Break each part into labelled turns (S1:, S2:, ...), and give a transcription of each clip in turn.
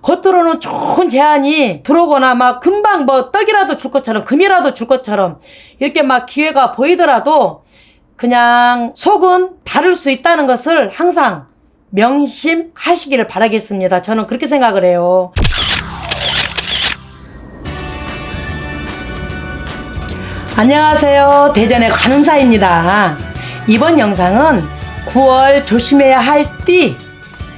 S1: 겉으로는 좋은 제안이 들어오거나 막 금방 뭐 떡이라도 줄 것처럼 금이라도 줄 것처럼 이렇게 막 기회가 보이더라도 그냥 속은 다를 수 있다는 것을 항상 명심하시기를 바라겠습니다. 저는 그렇게 생각을 해요. 안녕하세요. 대전의 관음사입니다. 이번 영상은 9월 조심해야 할 띠,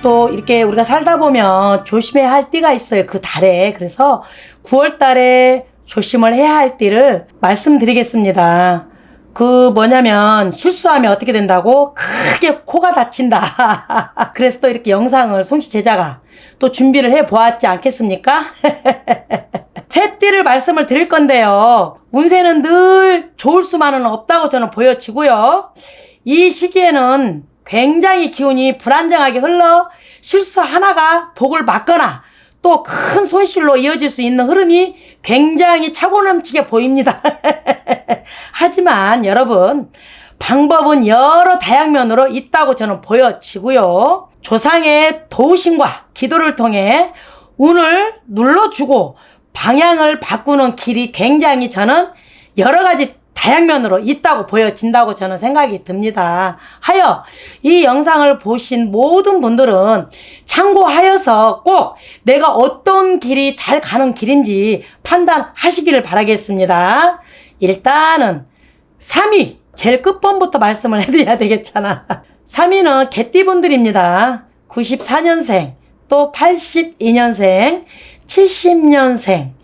S1: 또 이렇게 우리가 살다 보면 조심해야 할 띠가 있어요. 그 달에. 그래서 9월 달에 조심을 해야 할 띠를 말씀드리겠습니다. 그 뭐냐면 실수하면 어떻게 된다고? 크게 코가 다친다. 그래서 또 이렇게 영상을 송씨 제자가 또 준비를 해 보았지 않겠습니까? 새 띠를 말씀을 드릴 건데요. 운세는 늘 좋을 수만은 없다고 저는 보여지고요. 이 시기에는 굉장히 기운이 불안정하게 흘러 실수 하나가 복을 맞거나 또 큰 손실로 이어질 수 있는 흐름이 굉장히 차고 넘치게 보입니다. 하지만 여러분, 방법은 여러 다양면으로 있다고 저는 보여지고요. 조상의 도우심과 기도를 통해 운을 눌러주고 방향을 바꾸는 길이 굉장히 저는 여러 가지 다양면으로 있다고 보여진다고 저는 생각이 듭니다. 하여 이 영상을 보신 모든 분들은 참고하여서 꼭 내가 어떤 길이 잘 가는 길인지 판단하시기를 바라겠습니다. 일단은 3위, 제일 끝번부터 말씀을 해드려야 되겠잖아. 3위는 개띠분들입니다. 94년생, 또 82년생, 70년생,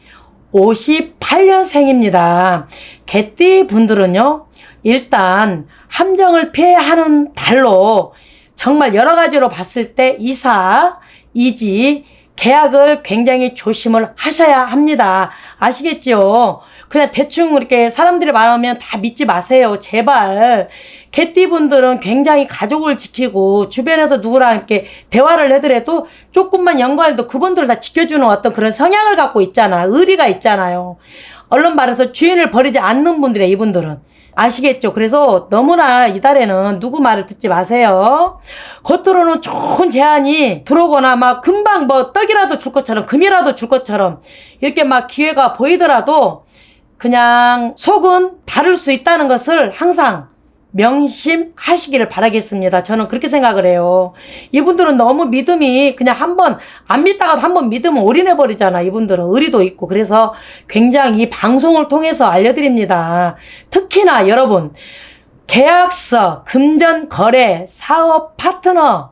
S1: 58년생입니다. 개띠 분들은요, 일단 함정을 피해야 하는 달로 정말 여러 가지로 봤을 때 이사, 이직, 계약을 굉장히 조심을 하셔야 합니다. 아시겠죠? 그냥 대충 이렇게 사람들이 말하면 다 믿지 마세요. 제발. 개띠분들은 굉장히 가족을 지키고 주변에서 누구랑 이렇게 대화를 하더라도 조금만 연관해도 그분들을 다 지켜주는 어떤 그런 성향을 갖고 있잖아. 의리가 있잖아요. 얼른 말해서 주인을 버리지 않는 분들이에요. 이분들은. 아시겠죠? 그래서 너무나 이달에는 누구 말을 듣지 마세요. 겉으로는 좋은 제안이 들어오거나 막 금방 뭐 떡이라도 줄 것처럼 금이라도 줄 것처럼 이렇게 막 기회가 보이더라도 그냥 속은 다를 수 있다는 것을 항상 명심하시기를 바라겠습니다. 저는 그렇게 생각을 해요. 이분들은 너무 믿음이 그냥 한번 안 믿다가도 한번 믿으면 올인해버리잖아. 이분들은 의리도 있고. 그래서 굉장히 이 방송을 통해서 알려드립니다. 특히나 여러분, 계약서, 금전, 거래, 사업 파트너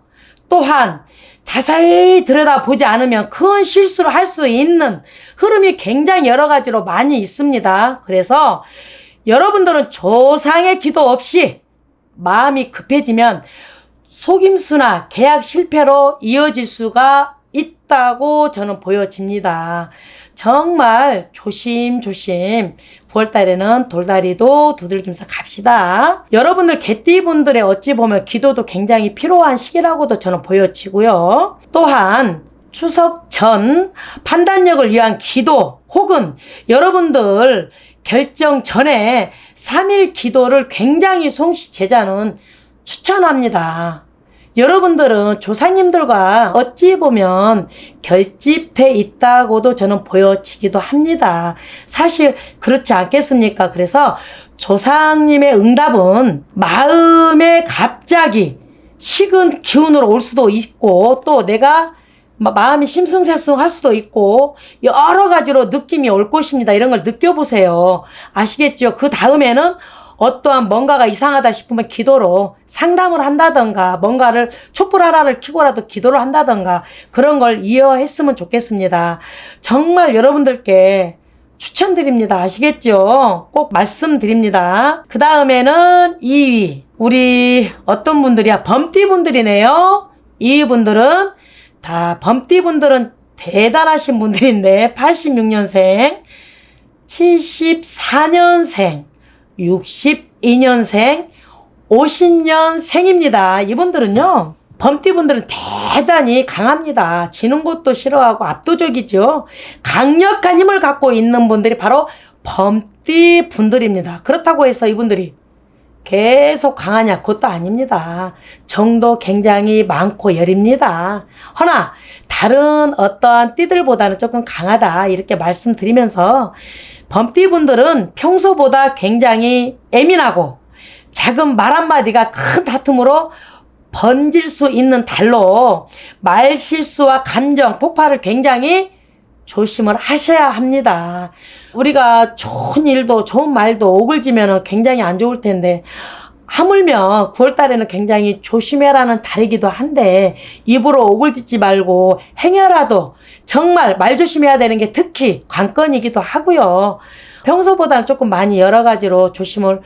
S1: 또한 자세히 들여다보지 않으면 큰 실수를 할 수 있는 흐름이 굉장히 여러 가지로 많이 있습니다. 그래서 여러분들은 조상의 기도 없이 마음이 급해지면 속임수나 계약 실패로 이어질 수가 있다고 저는 보여집니다. 정말 조심조심 9월달에는 돌다리도 두들기면서 갑시다. 여러분들 개띠분들의 어찌 보면 기도도 굉장히 필요한 시기라고도 저는 보여지고요. 또한 추석 전 판단력을 위한 기도 혹은 여러분들 결정 전에 3일 기도를 굉장히 송씨 제자는 추천합니다. 여러분들은 조상님들과 어찌 보면 결집돼 있다고도 저는 보여지기도 합니다. 사실 그렇지 않겠습니까? 그래서 조상님의 응답은 마음에 갑자기 식은 기운으로 올 수도 있고 또 내가 마음이 심승설승할 수도 있고 여러 가지로 느낌이 올 것입니다. 이런 걸 느껴보세요. 아시겠죠? 그 다음에는 어떠한 뭔가가 이상하다 싶으면 기도로 상담을 한다던가 뭔가를 촛불 하나를 켜고라도 기도를 한다던가 그런 걸 이해했으면 좋겠습니다. 정말 여러분들께 추천드립니다. 아시겠죠? 꼭 말씀드립니다. 그 다음에는 2위. 우리 어떤 분들이야? 범띠분들이네요. 2위 분들은 다 범띠분들은 대단하신 분들인데 86년생, 74년생, 62년생, 50년생입니다. 이분들은요. 범띠분들은 대단히 강합니다. 지는 것도 싫어하고 압도적이죠. 강력한 힘을 갖고 있는 분들이 바로 범띠분들입니다. 그렇다고 해서 이분들이 계속 강하냐? 그것도 아닙니다. 정도 굉장히 많고 여립니다. 허나 다른 어떠한 띠들보다는 조금 강하다 이렇게 말씀드리면서 범띠분들은 평소보다 굉장히 예민하고 작은 말 한마디가 큰 다툼으로 번질 수 있는 달로 말 실수와 감정 폭발을 굉장히 조심을 하셔야 합니다. 우리가 좋은 일도 좋은 말도 오글지면 굉장히 안 좋을 텐데 하물며 9월달에는 굉장히 조심해라는 달이기도 한데 입으로 오글짓지 말고 행여라도 정말 말 조심해야 되는 게 특히 관건이기도 하고요. 평소보다는 조금 많이 여러 가지로 조심을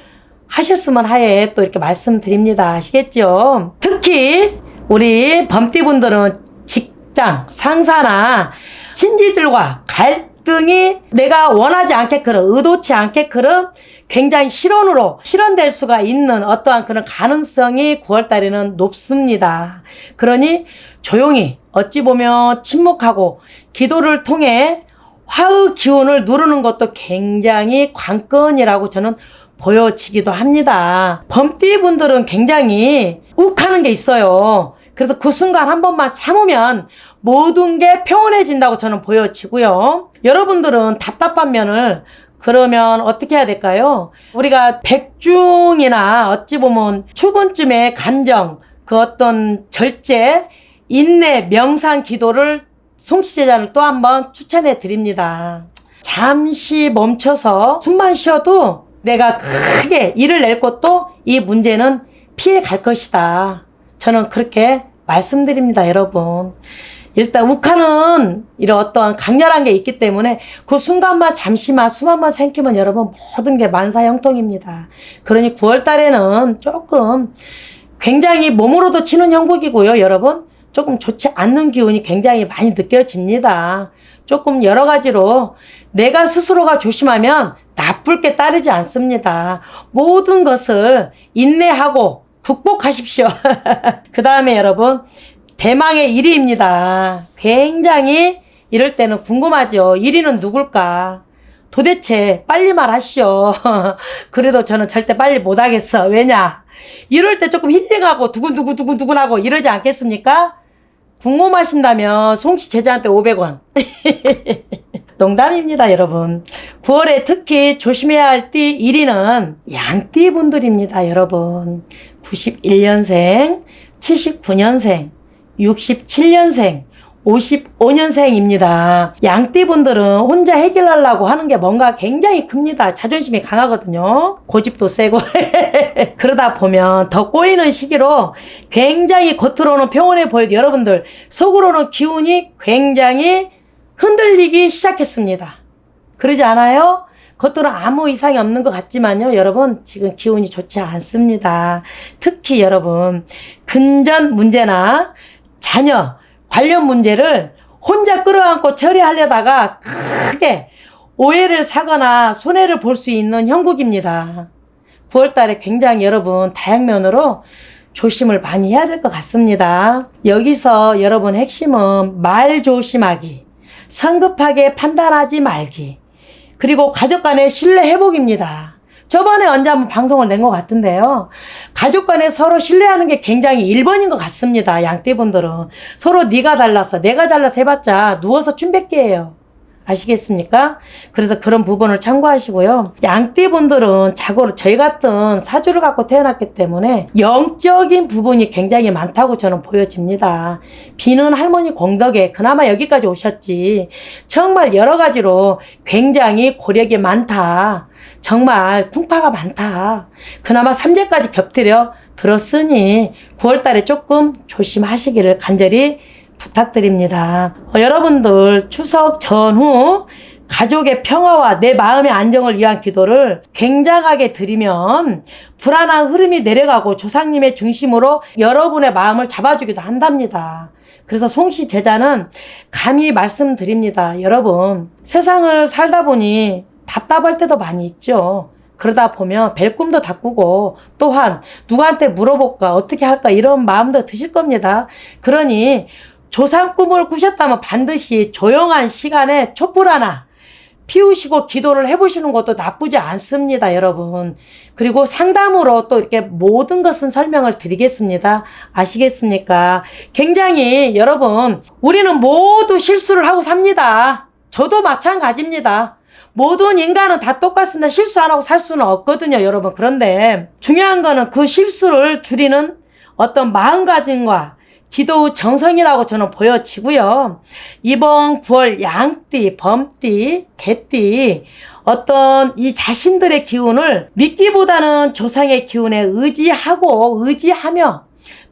S1: 하셨으면 하에 또 이렇게 말씀드립니다. 아시겠죠? 특히 우리 범띠분들은 직장, 상사나 친지들과 갈등이 내가 원하지 않게끔 의도치 않게끔 굉장히 실현될 수가 있는 어떠한 그런 가능성이 9월달에는 높습니다. 그러니 조용히 어찌 보면 침묵하고 기도를 통해 화의 기운을 누르는 것도 굉장히 관건이라고 저는 보여지기도 합니다. 범띠분들은 굉장히 욱하는 게 있어요. 그래서 그 순간 한 번만 참으면 모든 게 평온해진다고 저는 보여지고요. 여러분들은 답답한 면을 그러면 어떻게 해야 될까요? 우리가 백중이나 어찌 보면 초본쯤의 감정, 그 어떤 절제, 인내, 명상, 기도를 송시제자는 또 한번 추천해 드립니다. 잠시 멈춰서 숨만 쉬어도 내가 크게 일을 낼 것도 이 문제는 피해 갈 것이다. 저는 그렇게 말씀드립니다, 여러분. 일단 욱하는 이런 어떠한 강렬한 게 있기 때문에 그 순간만 잠시만 숨 한번 삼키면 여러분 모든 게 만사형통입니다. 그러니 9월달에는 조금 굉장히 몸으로도 치는 형국이고요, 여러분. 조금 좋지 않는 기운이 굉장히 많이 느껴집니다. 조금 여러 가지로 내가 스스로가 조심하면 나쁠 게 따르지 않습니다. 모든 것을 인내하고 극복하십시오. 그 다음에 여러분 대망의 1위입니다. 굉장히 이럴 때는 궁금하죠. 1위는 누굴까? 도대체 빨리 말하시오. 그래도 저는 절대 빨리 못하겠어. 왜냐? 이럴 때 조금 힐링하고 두근두근두근두근하고 이러지 않겠습니까? 궁금하신다면 송씨 제자한테 500원. 농담입니다, 여러분. 9월에 특히 조심해야 할 띠 1위는 양띠 분들입니다, 여러분. 91년생, 79년생, 67년생, 55년생입니다. 양띠 분들은 혼자 해결하려고 하는 게 뭔가 굉장히 큽니다. 자존심이 강하거든요. 고집도 세고. 그러다 보면 더 꼬이는 시기로 굉장히 겉으로는 평온해 보여도 여러분들 속으로는 기운이 굉장히 흔들리기 시작했습니다. 그러지 않아요? 겉으로는 아무 이상이 없는 것 같지만요. 여러분 지금 기운이 좋지 않습니다. 특히 여러분 금전 문제나 자녀 관련 문제를 혼자 끌어안고 처리하려다가 크게 오해를 사거나 손해를 볼 수 있는 형국입니다. 9월달에 굉장히 여러분 다양면으로 조심을 많이 해야 될 것 같습니다. 여기서 여러분 핵심은 말 조심하기, 성급하게 판단하지 말기, 그리고 가족 간의 신뢰 회복입니다. 저번에 언제 한번 방송을 낸 것 같은데요. 가족 간에 서로 신뢰하는 게 굉장히 1번인 것 같습니다. 양띠분들은. 서로 네가 달라서 내가 잘라서 해봤자 누워서 춤뱉기예요. 아시겠습니까? 그래서 그런 부분을 참고하시고요. 양띠분들은 자고로 저희 같은 사주를 갖고 태어났기 때문에 영적인 부분이 굉장히 많다고 저는 보여집니다. 비는 할머니 공덕에 그나마 여기까지 오셨지. 정말 여러 가지로 굉장히 고력이 많다. 정말 풍파가 많다. 그나마 3재까지 겹들여 들었으니 9월달에 조금 조심하시기를 간절히 부탁드립니다. 여러분들 추석 전후 가족의 평화와 내 마음의 안정을 위한 기도를 굉장하게 드리면 불안한 흐름이 내려가고 조상님의 중심으로 여러분의 마음을 잡아주기도 한답니다. 그래서 송씨 제자는 감히 말씀드립니다. 여러분 세상을 살다 보니 답답할 때도 많이 있죠. 그러다 보면 뵐 꿈도 다 꾸고 또한 누구한테 물어볼까 어떻게 할까 이런 마음도 드실 겁니다. 그러니 조상 꿈을 꾸셨다면 반드시 조용한 시간에 촛불 하나 피우시고 기도를 해보시는 것도 나쁘지 않습니다, 여러분. 그리고 상담으로 또 이렇게 모든 것은 설명을 드리겠습니다. 아시겠습니까? 굉장히 여러분, 우리는 모두 실수를 하고 삽니다. 저도 마찬가지입니다. 모든 인간은 다 똑같습니다. 실수 안 하고 살 수는 없거든요, 여러분. 그런데 중요한 거는 그 실수를 줄이는 어떤 마음가짐과 기도 정성이라고 저는 보여지고요. 이번 9월 양띠, 범띠, 개띠 어떤 이 자신들의 기운을 믿기보다는 조상의 기운에 의지하며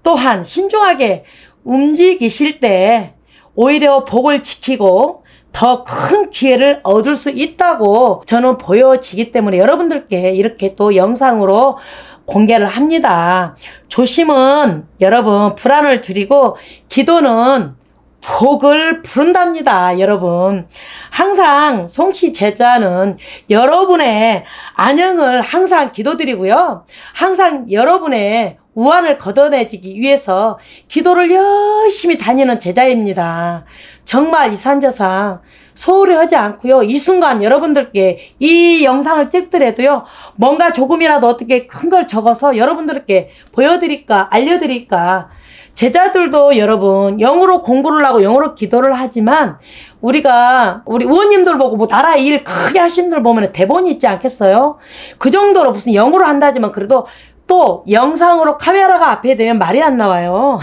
S1: 또한 신중하게 움직이실 때 오히려 복을 지키고 더 큰 기회를 얻을 수 있다고 저는 보여지기 때문에 여러분들께 이렇게 또 영상으로 공개를 합니다. 조심은 여러분 불안을 줄이고 기도는 복을 부른답니다. 여러분 항상 송씨 제자는 여러분의 안녕을 항상 기도드리고요. 항상 여러분의 우환을 걷어내기 위해서 기도를 열심히 다니는 제자입니다. 정말 이산저산 소홀히 하지 않고요. 이 순간 여러분들께 이 영상을 찍더라도요. 뭔가 조금이라도 어떻게 큰 걸 적어서 여러분들께 보여드릴까 알려드릴까. 제자들도 여러분 영어로 공부를 하고 영어로 기도를 하지만 우리 의원님들 보고 뭐 나라 일 크게 하시는 분들 보면 대본이 있지 않겠어요? 그 정도로 무슨 영어로 한다지만 그래도 또 영상으로 카메라가 앞에 되면 말이 안 나와요.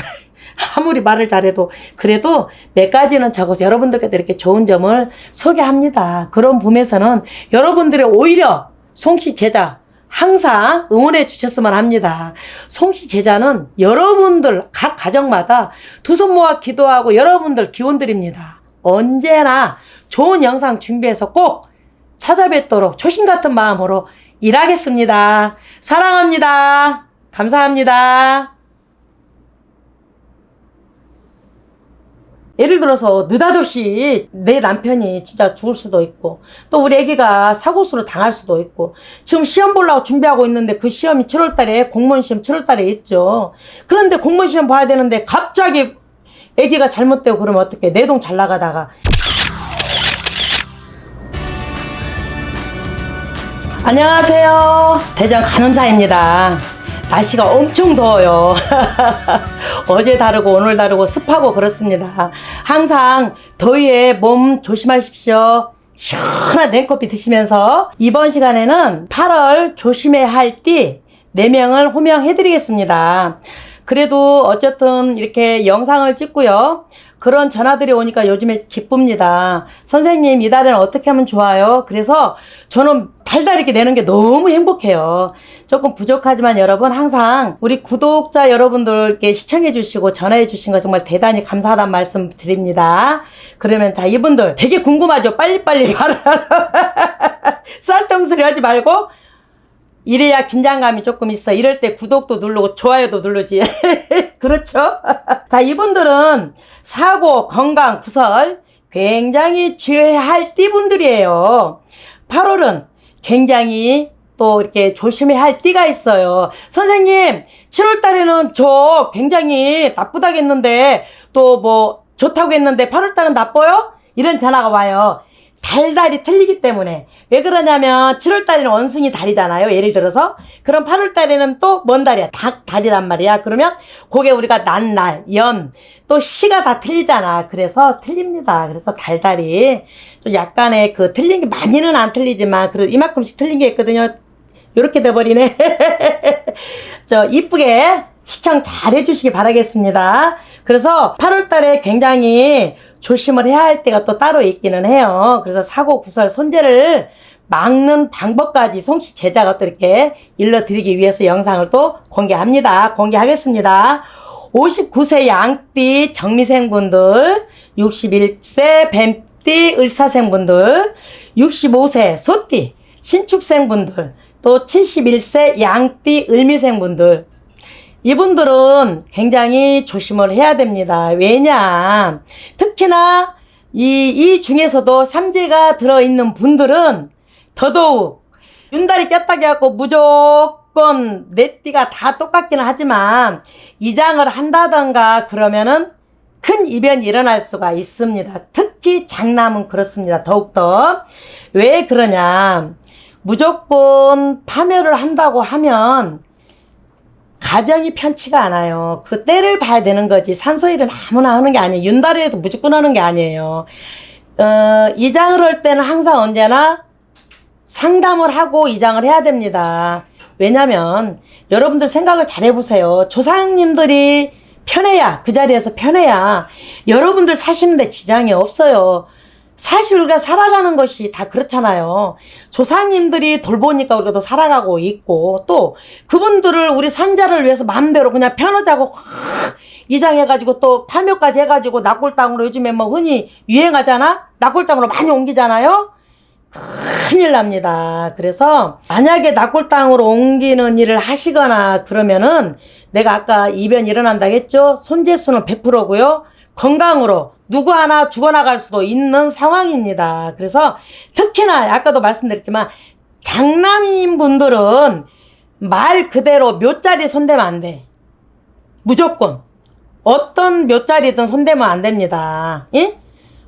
S1: 아무리 말을 잘해도 그래도 몇 가지는 적어서 여러분들께 이렇게 좋은 점을 소개합니다. 그런 부분에서는 여러분들의 오히려 송씨 제자 항상 응원해 주셨으면 합니다. 송씨 제자는 여러분들 각 가정마다 두 손 모아 기도하고 여러분들 기원 드립니다. 언제나 좋은 영상 준비해서 꼭 찾아뵙도록 초심 같은 마음으로 일하겠습니다. 사랑합니다. 감사합니다. 예를 들어서 느닷없이 내 남편이 진짜 죽을 수도 있고 또 우리 애기가 사고수를 당할 수도 있고 지금 시험 보려고 준비하고 있는데 그 시험이 7월달에 공무원 시험 7월달에 있죠. 그런데 공무원 시험 봐야 되는데 갑자기 애기가 잘못되고 그러면 어떡해. 내동 잘 나가다가. 안녕하세요. 대전 간호사입니다. 날씨가 엄청 더워요. 어제 다르고 오늘 다르고 습하고 그렇습니다. 항상 더위에 몸 조심하십시오. 시원한 냉커피 드시면서 이번 시간에는 8월 조심해야 할 띠 4명을 호명해 드리겠습니다. 그래도 어쨌든 이렇게 영상을 찍고요. 그런 전화들이 오니까 요즘에 기쁩니다. 선생님, 이 달에는 어떻게 하면 좋아요? 그래서 저는 달달 이렇게 내는 게 너무 행복해요. 조금 부족하지만 여러분 항상 우리 구독자 여러분들께 시청해 주시고 전화해 주신 거 정말 대단히 감사하다는 말씀 드립니다. 그러면 자, 이분들 되게 궁금하죠? 빨리빨리 말을 쌀떡소리 하지 말고 이래야 긴장감이 조금 있어. 이럴 때 구독도 누르고 좋아요도 누르지. 그렇죠? 자, 이분들은 사고, 건강, 구설 굉장히 주의해야 할 띠분들이에요. 8월은 굉장히 또 이렇게 조심해야 할 띠가 있어요. 선생님, 7월 달에는 저 굉장히 나쁘다겠는데 또 뭐 좋다고 했는데 8월 달은 나빠요? 이런 전화가 와요. 달달이 틀리기 때문에. 왜 그러냐면 7월 달에는 원숭이 달이잖아요. 예를 들어서. 그럼 8월 달에는 또 뭔 달이야? 닭 달이란 말이야. 그러면 그게 우리가 난날, 연, 또 시가 다 틀리잖아. 그래서 틀립니다. 그래서 달달이 좀 약간의 그 틀린 게 많이는 안 틀리지만 그래도 이만큼씩 틀린 게 있거든요. 요렇게 돼버리네. 이쁘게 시청 잘 해주시기 바라겠습니다. 그래서 8월 달에 굉장히 조심을 해야 할 때가 또 따로 있기는 해요. 그래서 사고, 구설, 손재를 막는 방법까지 송씨 제자가 또 이렇게 일러드리기 위해서 영상을 또 공개하겠습니다. 59세 양띠 정미생분들, 61세 뱀띠 을사생분들, 65세 소띠 신축생분들, 또 71세 양띠 을미생분들, 이분들은 굉장히 조심을 해야 됩니다. 왜냐? 특히나 이 중에서도 삼재가 들어있는 분들은 더더욱 윤달이 꼈다기 하고 무조건 내 띠가 다 똑같기는 하지만 이장을 한다던가 그러면은 큰 이변이 일어날 수가 있습니다. 특히 장남은 그렇습니다. 더욱더. 왜 그러냐. 무조건 파멸을 한다고 하면 가정이 편치가 않아요. 그 때를 봐야 되는 거지. 산소일은 아무나 하는 게 아니에요. 윤달에도 무조건 하는 게 아니에요. 이장을 할 때는 항상 언제나 상담을 하고 이장을 해야 됩니다. 왜냐면 여러분들 생각을 잘 해보세요. 조상님들이 편해야, 그 자리에서 편해야 여러분들 사시는데 지장이 없어요. 사실 우리가 살아가는 것이 다 그렇잖아요. 조상님들이 돌보니까 우리가 더 살아가고 있고, 또 그분들을 우리 산자를 위해서 마음대로 그냥 편하자고 이장해가지고 또 파묘까지 해가지고 낙골당으로 요즘에 뭐 흔히 유행하잖아? 낙골당으로 많이 옮기잖아요? 큰일 납니다. 그래서 만약에 낙골당으로 옮기는 일을 하시거나 그러면은 내가 아까 이변 일어난다 했죠? 손재수는 100%고요. 건강으로 누구 하나 죽어나갈 수도 있는 상황입니다. 그래서 특히나 아까도 말씀드렸지만 장남인 분들은 말 그대로 묘자리 손대면 안 돼. 무조건. 어떤 묘자리든 손대면 안 됩니다. 예?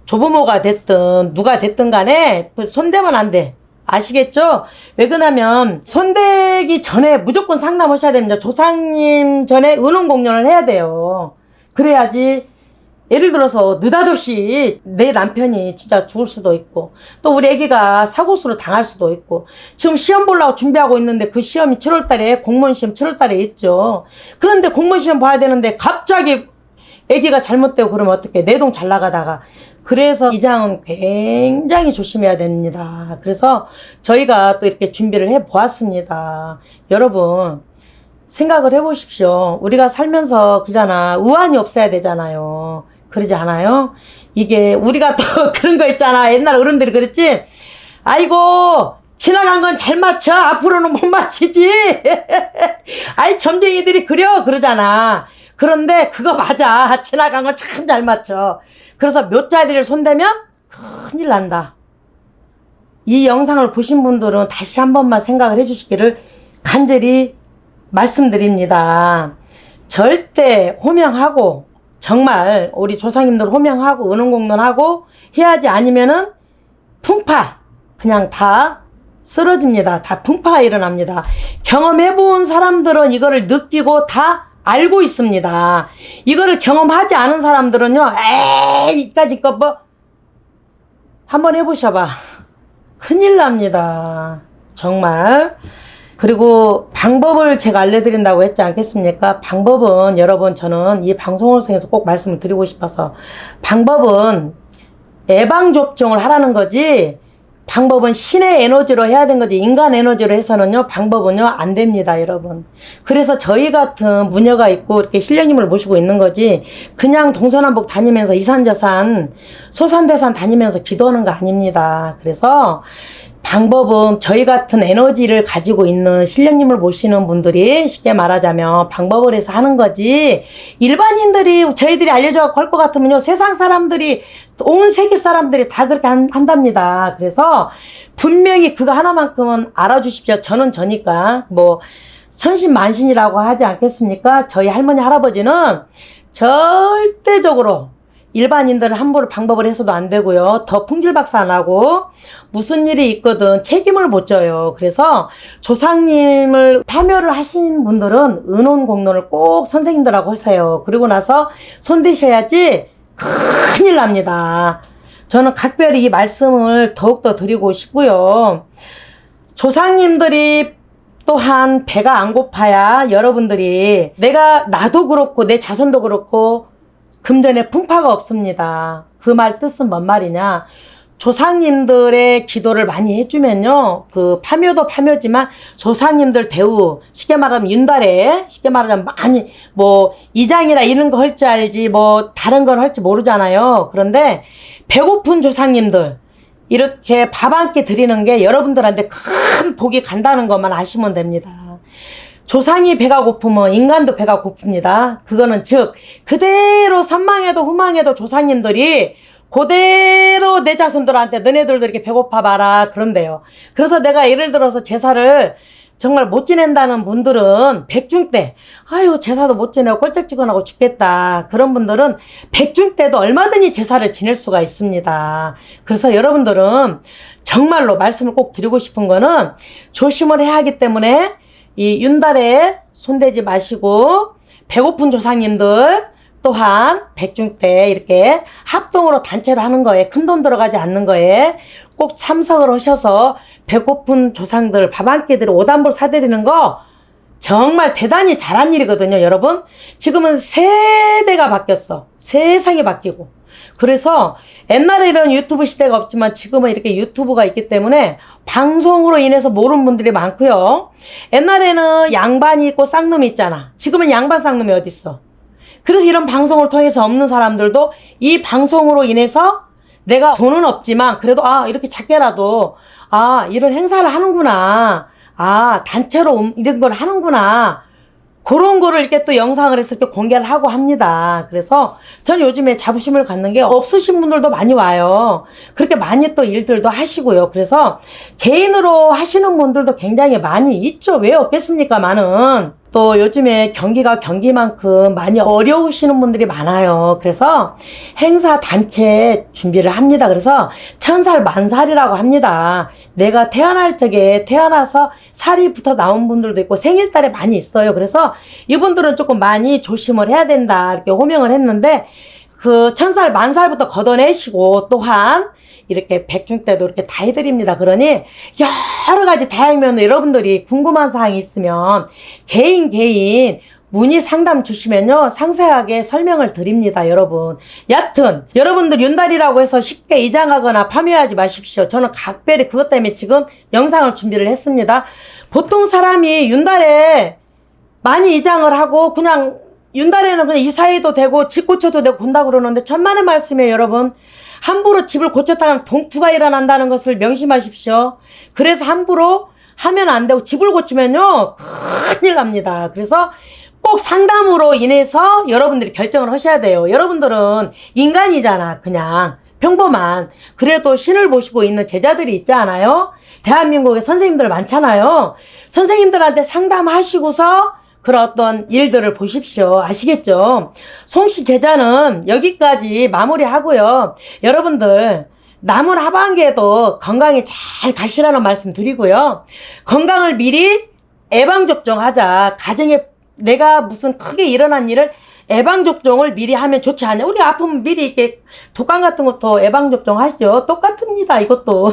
S1: 조부모가 됐든 누가 됐든 간에 손대면 안 돼. 아시겠죠? 왜 그러냐면 손대기 전에 무조건 상담하셔야 됩니다. 조상님 전에 은혼공연을 해야 돼요. 그래야지 예를 들어서 느닷없이 내 남편이 진짜 죽을 수도 있고 또 우리 애기가 사고수를 당할 수도 있고 지금 시험 보려고 준비하고 있는데 그 시험이 7월달에 공무원 시험 7월달에 있죠. 그런데 공무원 시험 봐야 되는데 갑자기 애기가 잘못되고 그러면 어떡해. 내동 잘 나가다가. 그래서 이장은 굉장히 조심해야 됩니다. 그래서 저희가 또 이렇게 준비를 해 보았습니다. 여러분 생각을 해 보십시오. 우리가 살면서 그잖아. 우환이 없어야 되잖아요. 그러지 않아요? 이게 우리가 또 그런 거 있잖아. 옛날 어른들이 그랬지. 아이고 지나간 건 잘 맞춰. 앞으로는 못 맞히지. 아이 점쟁이들이 그러잖아. 그런데 그거 맞아. 지나간 건 참 잘 맞춰. 그래서 몇 자리를 손대면 큰일 난다. 이 영상을 보신 분들은 다시 한 번만 생각을 해주시기를 간절히 말씀드립니다. 절대 호명하고 정말 우리 조상님들 호명하고 은혼공론하고 해야지 아니면은 풍파 그냥 다 쓰러집니다. 다 풍파가 일어납니다. 경험해본 사람들은 이거를 느끼고 다 알고 있습니다. 이거를 경험하지 않은 사람들은요, 에이, 이까짓 거 뭐, 한번 해보셔봐. 큰일 납니다. 정말. 그리고 방법을 제가 알려드린다고 했지 않겠습니까? 방법은 여러분 저는 이 방송을 통해서 꼭 말씀을 드리고 싶어서 방법은 예방접종을 하라는 거지 방법은 신의 에너지로 해야 되는 거지 인간 에너지로 해서는요 방법은요 안 됩니다 여러분. 그래서 저희 같은 무녀가 있고 이렇게 신령님을 모시고 있는 거지 그냥 동서남북 다니면서 이산저산 소산대산 다니면서 기도하는 거 아닙니다. 그래서 방법은 저희 같은 에너지를 가지고 있는 신령님을 모시는 분들이 쉽게 말하자면 방법을 해서 하는 거지 일반인들이 저희들이 알려줘서 할 것 같으면요 세상 사람들이 온 세계 사람들이 다 그렇게 한답니다. 그래서 분명히 그거 하나만큼은 알아주십시오. 저는 저니까 뭐 천신만신이라고 하지 않겠습니까? 저희 할머니 할아버지는 절대적으로 일반인들은 함부로 방법을 해서도 안 되고요. 더 풍질박사 안 하고 무슨 일이 있거든 책임을 못 져요. 그래서 조상님을 파묘를 하신 분들은 은혼공론을 꼭 선생님들하고 하세요. 그리고 나서 손대셔야지 큰일 납니다. 저는 각별히 이 말씀을 더욱더 드리고 싶고요. 조상님들이 또한 배가 안 고파야 여러분들이 나도 그렇고 내 자손도 그렇고 금전에 풍파가 없습니다. 그 말 뜻은 뭔 말이냐. 조상님들의 기도를 많이 해주면요. 그 파묘도 파묘지만 조상님들 대우 쉽게 말하면 윤달에 쉽게 말하면 많이 뭐 이장이나 이런 거 할 줄 알지 뭐 다른 건 할지 모르잖아요. 그런데 배고픈 조상님들 이렇게 밥 한 끼 드리는 게 여러분들한테 큰 복이 간다는 것만 아시면 됩니다. 조상이 배가 고프면 인간도 배가 고픕니다. 그거는 즉 그대로 선망해도 후망해도 조상님들이 그대로 내 자손들한테 너네들도 이렇게 배고파 봐라 그런데요. 그래서 내가 예를 들어서 제사를 정말 못 지낸다는 분들은 백중 때, 아유, 제사도 못 지내고 꼴짝지근하고 죽겠다. 그런 분들은 백중 때도 얼마든지 제사를 지낼 수가 있습니다. 그래서 여러분들은 정말로 말씀을 꼭 드리고 싶은 거는 조심을 해야 하기 때문에 이 윤달에 손대지 마시고, 배고픈 조상님들 또한 백중 때 이렇게 합동으로 단체로 하는 거에, 큰 돈 들어가지 않는 거에 꼭 참석을 하셔서 배고픈 조상들 밥 한 끼 드리고 오단볼 사드리는 거 정말 대단히 잘한 일이거든요, 여러분. 지금은 세대가 바뀌었어. 세상이 바뀌고. 그래서 옛날에는 유튜브 시대가 없지만 지금은 이렇게 유튜브가 있기 때문에 방송으로 인해서 모르는 분들이 많고요. 옛날에는 양반이 있고 쌍놈이 있잖아. 지금은 양반 쌍놈이 어딨어. 그래서 이런 방송을 통해서 없는 사람들도 이 방송으로 인해서 내가 돈은 없지만 그래도 이렇게 작게라도 이런 행사를 하는구나, 단체로 이런 걸 하는구나, 그런 거를 이렇게 또 영상을 해서 이렇게 공개를 하고 합니다. 그래서 전 요즘에 자부심을 갖는 게, 없으신 분들도 많이 와요. 그렇게 많이 또 일들도 하시고요. 그래서 개인으로 하시는 분들도 굉장히 많이 있죠. 왜 없겠습니까? 많은. 또 요즘에 경기가 경기만큼 많이 어려우시는 분들이 많아요. 그래서 행사 단체 준비를 합니다. 그래서 1000살 만살이라고 합니다. 내가 태어날 적에 태어나서 살이 붙어 나온 분들도 있고 생일달에 많이 있어요. 그래서 이분들은 조금 많이 조심을 해야 된다, 이렇게 호명을 했는데, 그 1000살 만살부터 걷어내시고 또한 이렇게 백중 때도 이렇게 다 해드립니다. 그러니 여러 가지 다양면으로 여러분들이 궁금한 사항이 있으면 개인 문의 상담 주시면요, 상세하게 설명을 드립니다, 여러분. 여튼 여러분들 윤달이라고 해서 쉽게 이장하거나 파묘하지 마십시오. 저는 각별히 그것 때문에 지금 영상을 준비를 했습니다. 보통 사람이 윤달에 많이 이장을 하고 그냥 윤달에는 그냥 이사해도 되고 집 고쳐도 되고 본다 그러는데, 천만의 말씀이에요, 여러분. 함부로 집을 고쳤다는 동투가 일어난다는 것을 명심하십시오. 그래서 함부로 하면 안 되고, 집을 고치면요 큰일 납니다. 그래서 꼭 상담으로 인해서 여러분들이 결정을 하셔야 돼요. 여러분들은 인간이잖아. 그냥 평범한, 그래도 신을 보시고 있는 제자들이 있지 않아요? 대한민국에 선생님들 많잖아요. 선생님들한테 상담하시고서 그런 어떤 일들을 보십시오. 아시겠죠? 송씨 제자는 여기까지 마무리하고요. 여러분들 남은 하반기에도 건강히 잘 가시라는 말씀 드리고요. 건강을 미리 예방접종하자. 가정에 내가 무슨 크게 일어난 일을 예방접종을 미리 하면 좋지 않냐. 우리 아프면 미리 이렇게 독감 같은 것도 예방접종 하시죠. 똑같습니다, 이것도.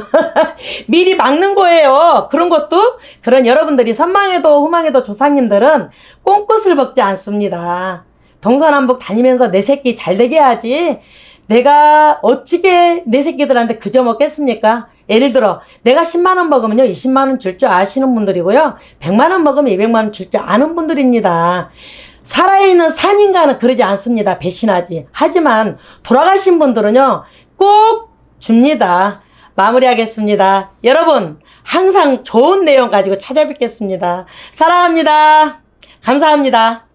S1: 미리 막는 거예요. 그런 것도. 그런 여러분들이 선망해도 후망해도 조상님들은 꽁끝을 먹지 않습니다. 동서남북 다니면서 내 새끼 잘 되게 해야지, 내가 어찌게 내 새끼들한테 그저 먹겠습니까? 예를 들어 내가 10만원 먹으면요 20만원 줄 줄 아시는 분들이고요, 100만원 먹으면 200만원 줄 줄 아는 분들입니다. 살아있는 산인간은 그러지 않습니다. 배신하지. 하지만 돌아가신 분들은요 꼭 줍니다. 마무리하겠습니다. 여러분 항상 좋은 내용 가지고 찾아뵙겠습니다. 사랑합니다. 감사합니다.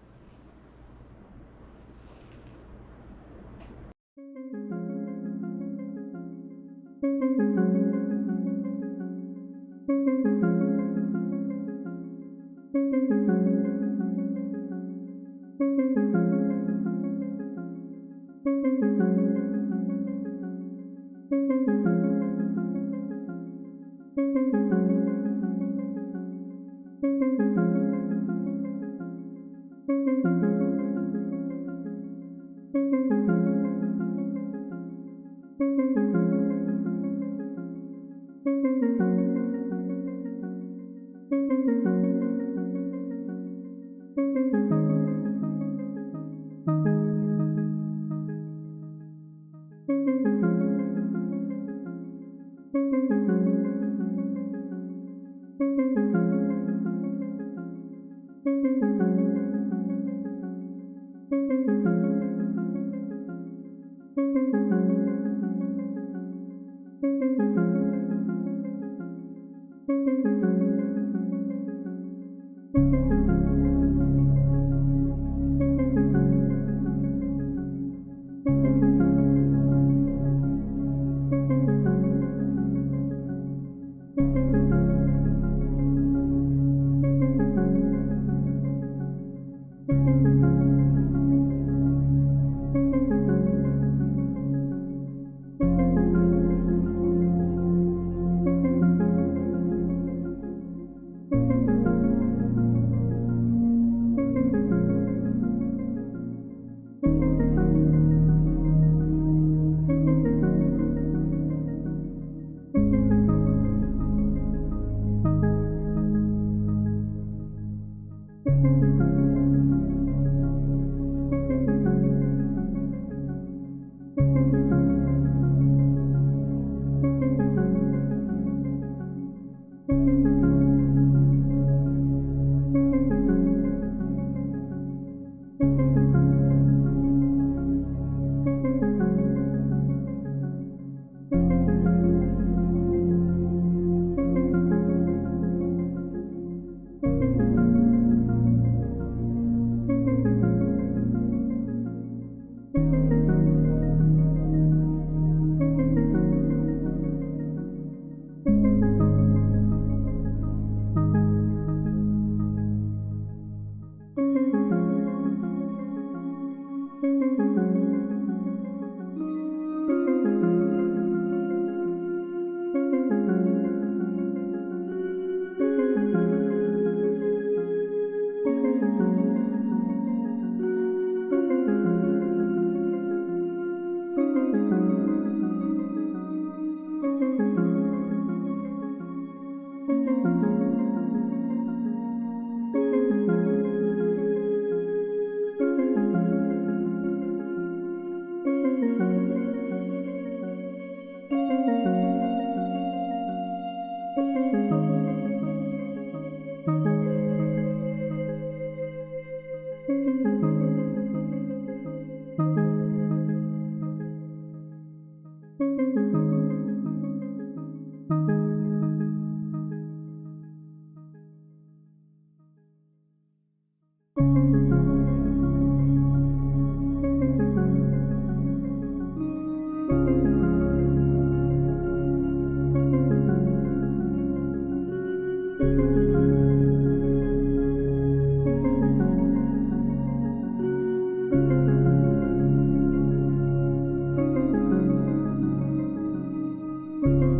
S1: 네.